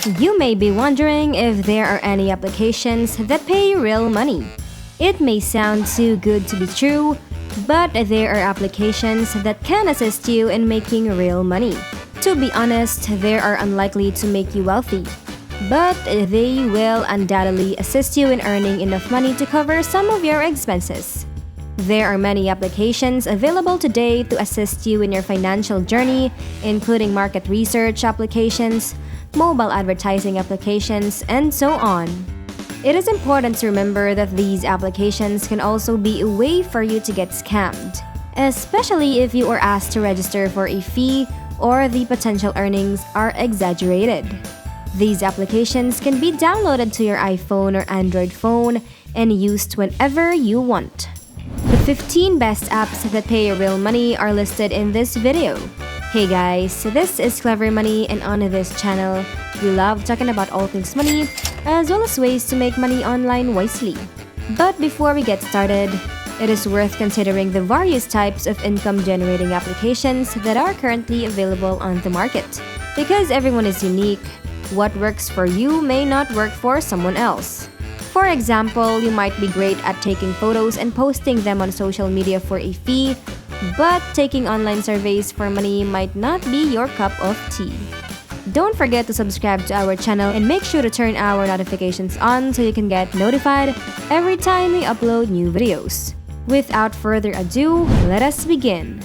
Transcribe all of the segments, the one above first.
You may be wondering if there are any applications that pay real money. It may sound too good to be true, but there are applications that can assist you in making real money. To be honest, they are unlikely to make you wealthy, but they will undoubtedly assist you in earning enough money to cover some of your expenses. There are many applications available today to assist you in your financial journey, including market research applications, mobile advertising applications, and so on. It is important to remember that these applications can also be a way for you to get scammed, especially if you are asked to register for a fee or the potential earnings are exaggerated. These applications can be downloaded to your iPhone or Android phone and used whenever you want. The 15 best apps that pay real money are listed in this video. Hey guys, this is Clever Money, and on this channel, we love talking about all things money as well as ways to make money online wisely. But before we get started, it is worth considering the various types of income-generating applications that are currently available on the market. Because everyone is unique, what works for you may not work for someone else. For example, you might be great at taking photos and posting them on social media for a fee, but taking online surveys for money might not be your cup of tea. Don't forget to subscribe to our channel and make sure to turn our notifications on so you can get notified every time we upload new videos. Without further ado, let us begin.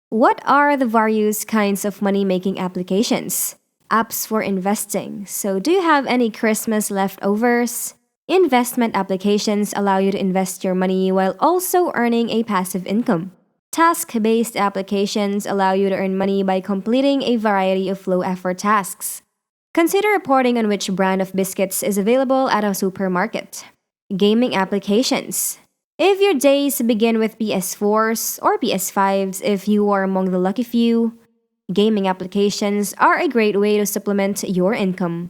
What are the various kinds of money-making applications? Apps for investing. So do you have any Christmas leftovers? Investment applications allow you to invest your money while also earning a passive income. Task-based applications allow you to earn money by completing a variety of low-effort tasks. Consider reporting on which brand of biscuits is available at a supermarket. Gaming applications. If your days begin with PS4s or PS5s if you are among the lucky few, gaming applications are a great way to supplement your income.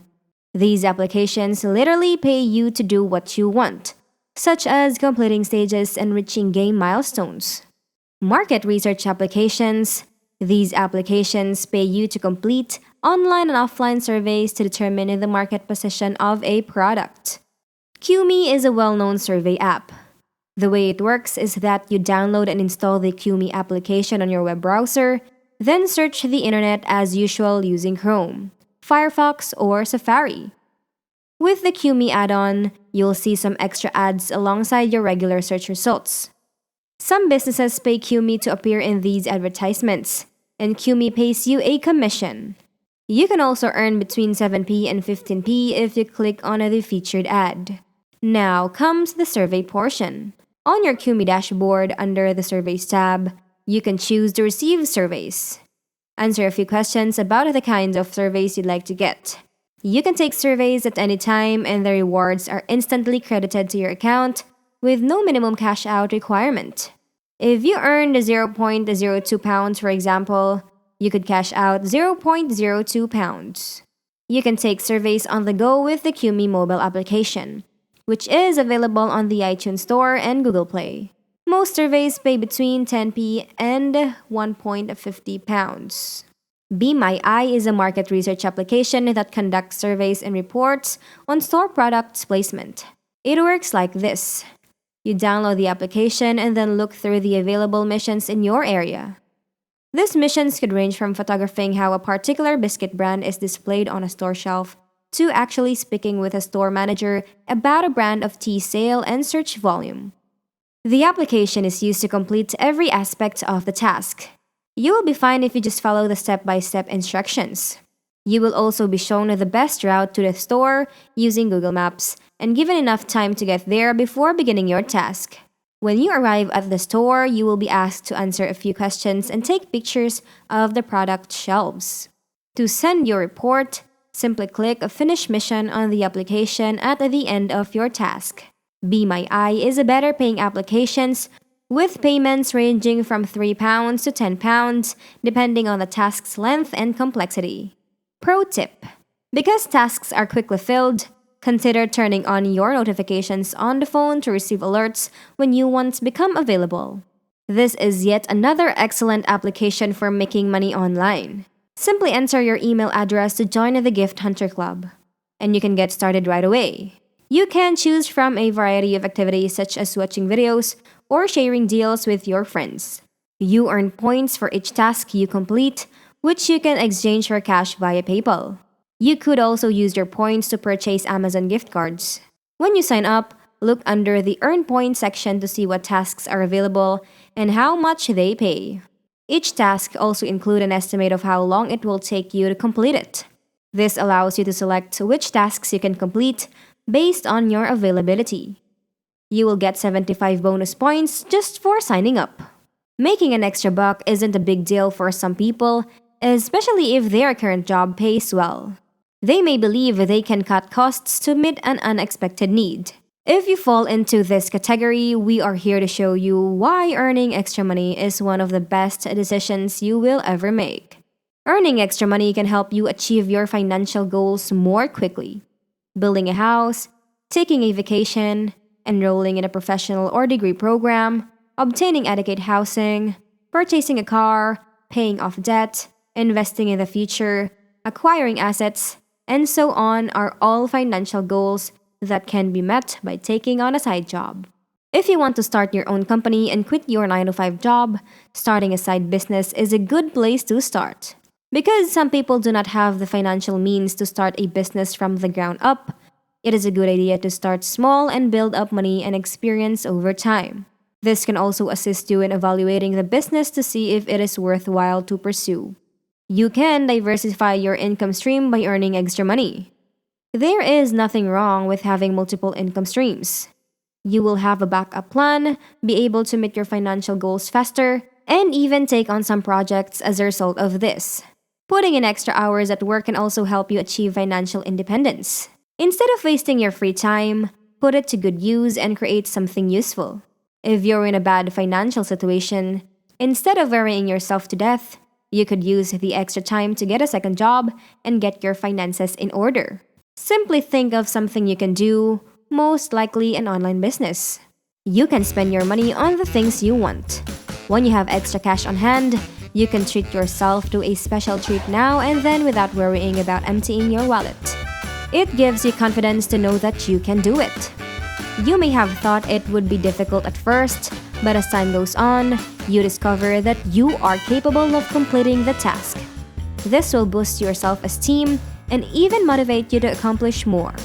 These applications literally pay you to do what you want, such as completing stages and reaching game milestones. Market research applications. These applications pay you to complete online and offline surveys to determine the market position of a product. QMe is a well-known survey app. The way it works is that you download and install the QMe application on your web browser, then search the internet as usual using Chrome, Firefox, or Safari. With the QMe add-on, you'll see some extra ads alongside your regular search results. Some businesses pay QMe to appear in these advertisements, and QMe pays you a commission. You can also earn between 7p and 15p if you click on the featured ad. Now comes the survey portion. On your QMe dashboard under the Surveys tab, you can choose to receive surveys. Answer a few questions about the kinds of surveys you'd like to get. You can take surveys at any time, and the rewards are instantly credited to your account with no minimum cash out requirement. If you earned 0.02 pounds, for example, you could cash out 0.02 pounds. You can take surveys on the go with the QMe mobile application, which is available on the iTunes Store and Google Play. Most surveys pay between 10p and 1.50 pounds. Be My Eye is a market research application that conducts surveys and reports on store products placement. It works like this. You download the application and then look through the available missions in your area. These missions could range from photographing how a particular biscuit brand is displayed on a store shelf to actually speaking with a store manager about a brand of tea sale and search volume. The application is used to complete every aspect of the task. You will be fine if you just follow the step-by-step instructions. You will also be shown the best route to the store using Google Maps and given enough time to get there before beginning your task. When you arrive at the store, you will be asked to answer a few questions and take pictures of the product shelves. To send your report, simply click Finish Mission on the application at the end of your task. Be My Eye is a better paying application with payments ranging from £3 to £10 depending on the task's length and complexity. Pro tip: because tasks are quickly filled, consider turning on your notifications on the phone to receive alerts when new ones become available. This is yet another excellent application for making money online. Simply enter your email address to join the Gift Hunter Club. and you can get started right away. You can choose from a variety of activities such as watching videos or sharing deals with your friends. You earn points for each task you complete, which you can exchange for cash via PayPal. You could also use your points to purchase Amazon gift cards. When you sign up, look under the Earn Points section to see what tasks are available and how much they pay. Each task also includes an estimate of how long it will take you to complete it. This allows you to select which tasks you can complete based on your availability. You will get 75 bonus points just for signing up. Making an extra buck isn't a big deal for some people, especially if their current job pays well. They may believe they can cut costs to meet an unexpected need. If you fall into this category, we are here to show you why earning extra money is one of the best decisions you will ever make. Earning extra money can help you achieve your financial goals more quickly. Building a house, taking a vacation, enrolling in a professional or degree program, obtaining adequate housing, purchasing a car, paying off debt, investing in the future, acquiring assets, and so on are all financial goals that can be met by taking on a side job. If you want to start your own company and quit your 9-to-5 job, starting a side business is a good place to start. Because some people do not have the financial means to start a business from the ground up, it is a good idea to start small and build up money and experience over time. This can also assist you in evaluating the business to see if it is worthwhile to pursue. You can diversify your income stream by earning extra money. There is nothing wrong with having multiple income streams. You will have a backup plan, be able to meet your financial goals faster, and even take on some projects as a result of this. Putting in extra hours at work can also help you achieve financial independence. Instead of wasting your free time, put it to good use and create something useful. If you're in a bad financial situation, instead of worrying yourself to death, you could use the extra time to get a second job and get your finances in order. Simply think of something you can do, most likely an online business. You can spend your money on the things you want. When you have extra cash on hand, you can treat yourself to a special treat now and then without worrying about emptying your wallet. It gives you confidence to know that you can do it. You may have thought it would be difficult at first, but as time goes on, you discover that you are capable of completing the task. This will boost your self-esteem and even motivate you to accomplish more.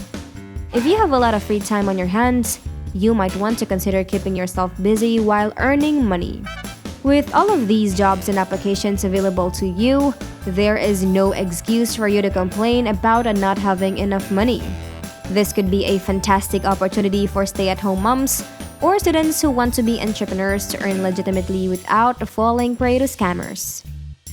If you have a lot of free time on your hands, you might want to consider keeping yourself busy while earning money. With all of these jobs and applications available to you, there is no excuse for you to complain about not having enough money. This could be a fantastic opportunity for stay-at-home moms or students who want to be entrepreneurs to earn legitimately without falling prey to scammers.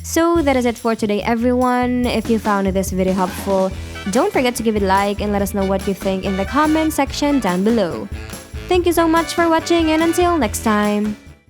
So that is it for today, everyone. If you found this video helpful, don't forget to give it a like and let us know what you think in the comment section down below. Thank you so much for watching, and until next time.